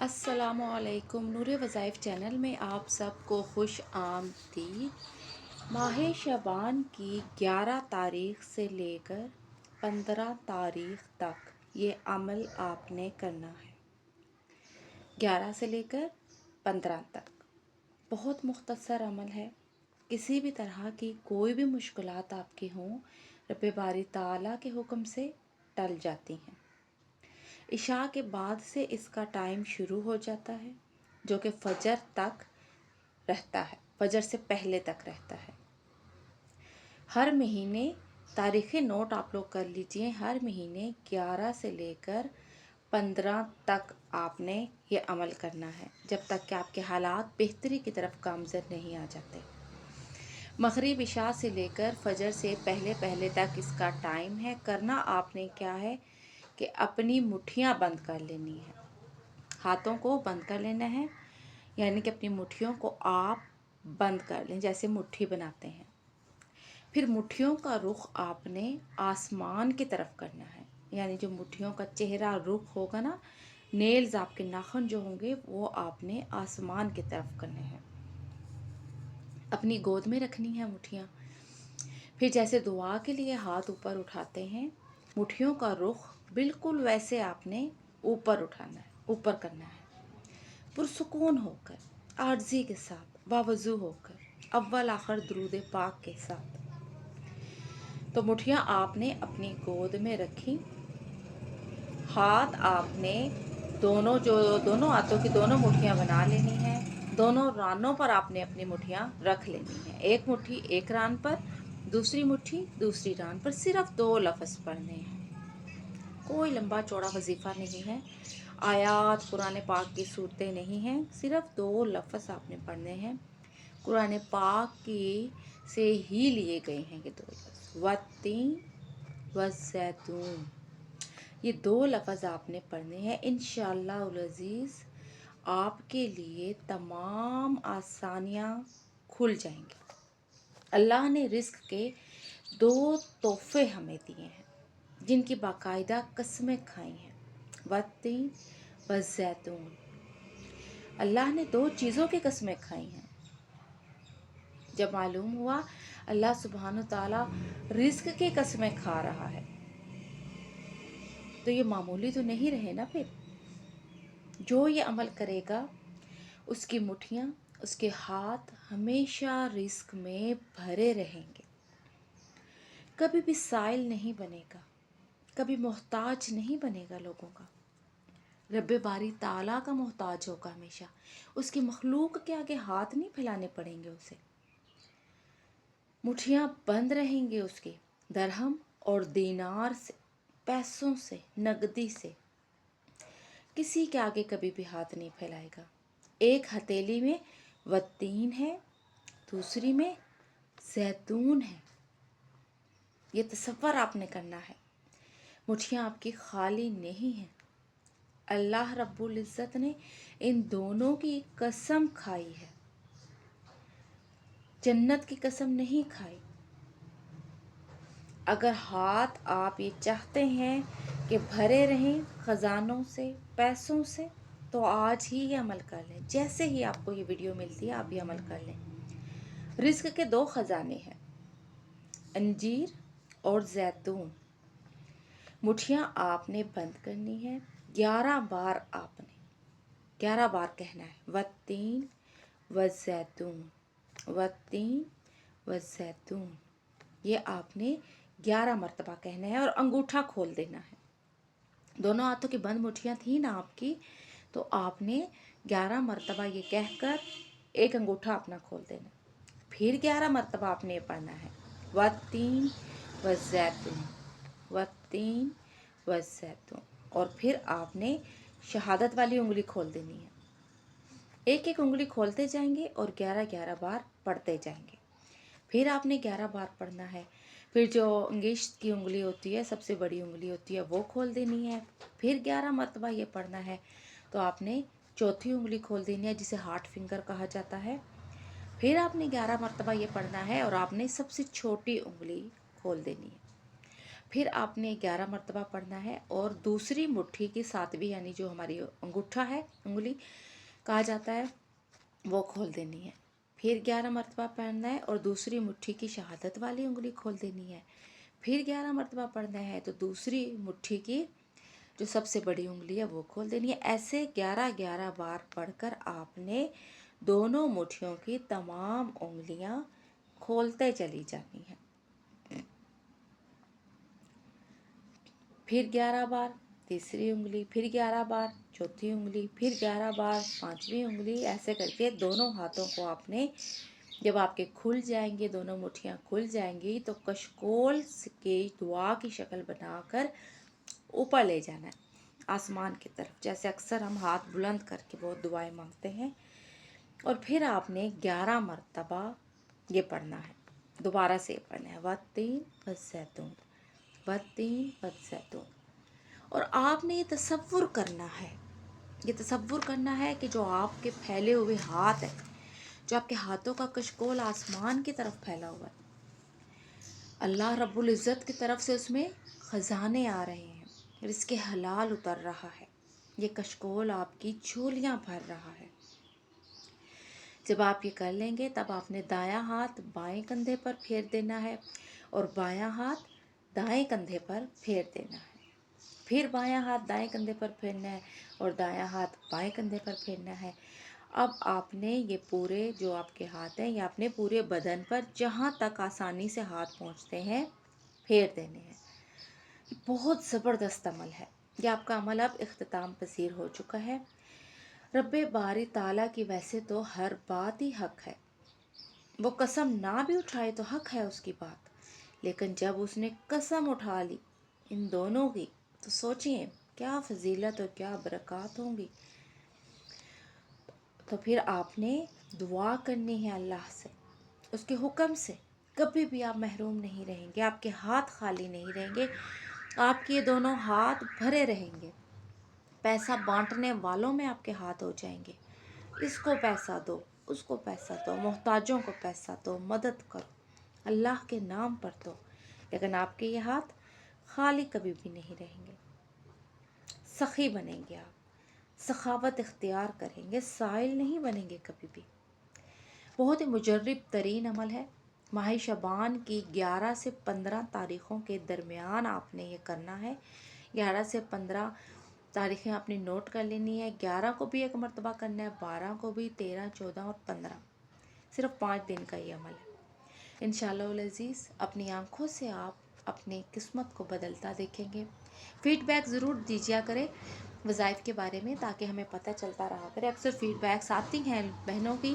السلام علیکم، نور وظائف چینل میں آپ سب کو خوش آمدید۔ ماہ شعبان کی 11 تاریخ سے لے کر 15 تاریخ تک یہ عمل آپ نے کرنا ہے۔ 11 سے لے کر 15 تک بہت مختصر عمل ہے۔ کسی بھی طرح کی کوئی بھی مشکلات آپ کی ہوں، رب باری تعالیٰ کے حکم سے ٹل جاتی ہیں۔ عشاء کے بعد سے اس کا ٹائم شروع ہو جاتا ہے، جو کہ فجر تک رہتا ہے، فجر سے پہلے تک رہتا ہے۔ ہر مہینے تاریخی نوٹ آپ لوگ کر لیجئے، ہر مہینے 11 سے لے کر 15 تک آپ نے یہ عمل کرنا ہے، جب تک کہ آپ کے حالات بہتری کی طرف گامزن نہیں آ جاتے۔ مغرب عشاء سے لے کر فجر سے پہلے تک اس کا ٹائم ہے۔ کرنا آپ نے کیا ہے کہ اپنی مٹھیاں بند کر لینی ہے، ہاتھوں کو بند کر لینا ہے، یعنی کہ اپنی مٹھیوں کو آپ بند کر لیں جیسے مٹھی بناتے ہیں۔ پھر مٹھیوں کا رخ آپ نے آسمان کی طرف کرنا ہے، یعنی جو مٹھیوں کا چہرہ رخ ہوگا نا، نیلز آپ کے ناخن جو ہوں گے وہ آپ نے آسمان کی طرف کرنے ہیں۔ اپنی گود میں رکھنی ہے مٹھیاں۔ پھر جیسے دعا کے لیے ہاتھ اوپر اٹھاتے ہیں، مٹھیوں کا رخ بالکل ویسے آپ نے اوپر اٹھانا ہے، اوپر کرنا ہے، پرسکون ہو کر، عاجزی کے ساتھ، باوضو ہو کر، اول آخر درود پاک کے ساتھ۔ تو مٹھیاں آپ نے اپنی گود میں رکھی، ہاتھ آپ نے دونوں ہاتھوں کی دونوں مٹھیاں بنا لینی ہیں، دونوں رانوں پر آپ نے اپنی مٹھیاں رکھ لینی ہیں، ایک مٹھی ایک ران پر، دوسری مٹھی دوسری ران پر۔ صرف 2 لفظ پڑھنے ہیں، کوئی لمبا چوڑا وظیفہ نہیں ہے، آیات قرآن پاک کی صورتیں نہیں ہیں، صرف 2 لفظ آپ نے پڑھنے ہیں۔ قرآن پاک کی سے ہی لیے گئے ہیں یہ 2 لفظ، والتین والزیتون۔ یہ 2 لفظ آپ نے پڑھنے ہیں۔ انشاءاللہ العزیز آپ کے لیے تمام آسانیاں کھل جائیں گی۔ اللہ نے رزق کے 2 تحفے ہمیں دیے ہیں، جن کی باقاعدہ قسمیں کھائی ہیں، والتین والزیتون۔ اللہ نے 2 چیزوں کی قسمیں کھائی ہیں۔ جب معلوم ہوا اللہ سبحانہ تعالیٰ رزق کی قسمیں کھا رہا ہے، تو یہ معمولی تو نہیں رہے نا۔ پھر جو یہ عمل کرے گا اس کی مٹھیاں، اس کے ہاتھ ہمیشہ رزق میں بھرے رہیں گے، کبھی بھی سائل نہیں بنے گا، کبھی محتاج نہیں بنے گا لوگوں کا، رب باری تعالیٰ کا محتاج ہوگا ہمیشہ، اس کی مخلوق کے آگے ہاتھ نہیں پھیلانے پڑیں گے اسے، مٹھیاں بند رہیں گے اس کی درہم اور دینار سے، پیسوں سے، نقدی سے، کسی کے آگے کبھی بھی ہاتھ نہیں پھیلائے گا۔ ایک ہتھیلی میں والتین ہے، دوسری میں زیتون ہے، یہ تصور آپ نے کرنا ہے۔ مٹھیاں آپ کی خالی نہیں ہیں، اللہ رب العزت نے ان دونوں کی قسم کھائی ہے، جنت کی قسم نہیں کھائی۔ اگر ہاتھ آپ یہ چاہتے ہیں کہ بھرے رہیں خزانوں سے، پیسوں سے، تو آج ہی یہ عمل کر لیں، جیسے ہی آپ کو یہ ویڈیو ملتی ہے آپ یہ عمل کر لیں۔ رزق کے 2 خزانے ہیں، انجیر اور زیتون۔ مٹھیاں آپ نے بند کرنی ہے، 11 بار آپ نے 11 بار کہنا ہے، والتین والزیتون، والتین والزیتون۔ یہ آپ نے 11 مرتبہ کہنا ہے اور انگوٹھا کھول دینا ہے۔ دونوں ہاتھوں کی بند مٹھیاں تھیں نا آپ کی، تو آپ نے 11 مرتبہ یہ کہہ کر ایک انگوٹھا اپنا کھول دینا، پھر 11 مرتبہ آپ نے یہ پڑھنا ہے، والتین والزیتون، والتین والزیتون، اور پھر آپ نے شہادت والی انگلی کھول دینی ہے۔ ایک ایک انگلی کھولتے جائیں گے اور 11 بار پڑھتے جائیں گے۔ پھر آپ نے 11 بار پڑھنا ہے، پھر جو انگشت کی انگلی ہوتی ہے، سب سے بڑی انگلی ہوتی ہے، وہ کھول دینی ہے، پھر 11 مرتبہ یہ پڑھنا ہے، تو آپ نے چوتھی انگلی کھول دینی ہے جسے ہارٹ فنگر کہا جاتا ہے، پھر آپ نے 11 مرتبہ یہ پڑھنا ہے اور آپ نے سب سے چھوٹی انگلی کھول دینی ہے، پھر آپ نے 11 مرتبہ پڑھنا ہے اور دوسری مٹھی کی ساتویں یعنی جو ہماری انگوٹھا ہے انگلی کہا جاتا ہے وہ کھول دینی ہے. پھر 11 مرتبہ پڑھنا ہے اور دوسری مٹھی کی شہادت والی انگلی کھول دینی ہے. پھر 11 مرتبہ پڑھنا ہے تو دوسری مٹھی کی جو سب سے بڑی انگلی ہے وہ کھول دینی ہے. ایسے 11 بار پڑھ کر آپ نے دونوں مٹھیوں کی تمام انگلیاں کھولتے چلی جانی ہیں. پھر 11 بار تیسری انگلی، پھر 11 بار چوتھی انگلی، پھر 11 بار پانچویں انگلی، ایسے کر کے دونوں ہاتھوں کو آپ نے جب آپ کے کھل جائیں گے، دونوں مٹھیاں کھل جائیں گی تو کشکول کی دعا کی شکل بنا کر اوپر لے جانا ہے آسمان کی طرف، جیسے اکثر ہم ہاتھ بلند کر کے بہت دعائیں مانگتے ہیں. اور پھر آپ نے 11 مرتبہ یہ پڑھنا ہے، دوبارہ سے یہ پڑھنا ہے والتین والزیتون والتین والزیتون. اور آپ نے یہ تصور کرنا ہے کہ جو آپ کے پھیلے ہوئے ہاتھ ہیں، جو آپ کے ہاتھوں کا کشکول آسمان کی طرف پھیلا ہوا ہے، اللہ رب العزت کی طرف سے اس میں خزانے آ رہے ہیں، رزق حلال اتر رہا ہے. یہ کشکول آپ کی جھولیاں بھر رہا ہے. جب آپ یہ کر لیں گے تب آپ نے دایاں ہاتھ بائیں کندھے پر پھیر دینا ہے اور بایاں ہاتھ دائیں کندھے پر پھیر دینا ہے. پھر بایاں ہاتھ دائیں کندھے پر پھیرنا ہے اور دایاں ہاتھ بائیں کندھے پر پھیرنا ہے. اب آپ نے یہ پورے جو آپ کے ہاتھ ہیں یہ اپنے پورے بدن پر جہاں تک آسانی سے ہاتھ پہنچتے ہیں پھیر دینے ہیں. بہت زبردست عمل ہے. یہ آپ کا عمل اب اختتام پذیر ہو چکا ہے. رب باری تعالیٰ کی ویسے تو ہر بات ہی حق ہے، وہ قسم نہ بھی اٹھائے تو حق ہے اس کی بات، لیکن جب اس نے قسم اٹھا لی ان دونوں کی تو سوچئے کیا فضیلت اور کیا برکات ہوں گی. تو پھر آپ نے دعا کرنی ہے اللہ سے، اس کے حکم سے. کبھی بھی آپ محروم نہیں رہیں گے، آپ کے ہاتھ خالی نہیں رہیں گے، آپ کے دونوں ہاتھ بھرے رہیں گے. پیسہ بانٹنے والوں میں آپ کے ہاتھ ہو جائیں گے. اس کو پیسہ دو، اس کو پیسہ دو، محتاجوں کو پیسہ دو، مدد کرو، اللہ کے نام پر دو. لیکن آپ کے یہ ہاتھ خالی کبھی بھی نہیں رہیں گے. سخی بنیں گے، آپ سخاوت اختیار کریں گے، سائل نہیں بنیں گے کبھی بھی. بہت ہی مجرب ترین عمل ہے. ماہ شعبان کی 11 سے 15 تاریخوں کے درمیان آپ نے یہ کرنا ہے. 11 سے 15 تاریخیں آپ نے نوٹ کر لینی ہے. 11 کو بھی ایک مرتبہ کرنا ہے، 12 کو بھی، 13، 14 اور 15. صرف 5 دن کا یہ عمل ہے. انشاءاللہ العزیز اپنی آنکھوں سے آپ اپنی قسمت کو بدلتا دیکھیں گے. فیڈ بیک ضرور دیجیا کریں وظائف کے بارے میں تاکہ ہمیں پتہ چلتا رہا کرے. اکثر فیڈ بیکس آتی ہیں بہنوں کی،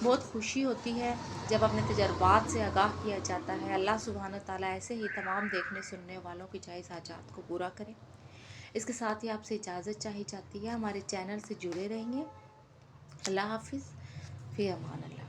بہت خوشی ہوتی ہے جب اپنے تجربات سے آگاہ کیا جاتا ہے. اللہ سبحانہ تعالیٰ ایسے ہی تمام دیکھنے سننے والوں کی جائز حاجات کو پورا کرے. اس کے ساتھ ہی آپ سے اجازت چاہی جاتی ہے. ہمارے چینل سے جڑے رہیں گے. اللہ حافظ، فی امان اللہ.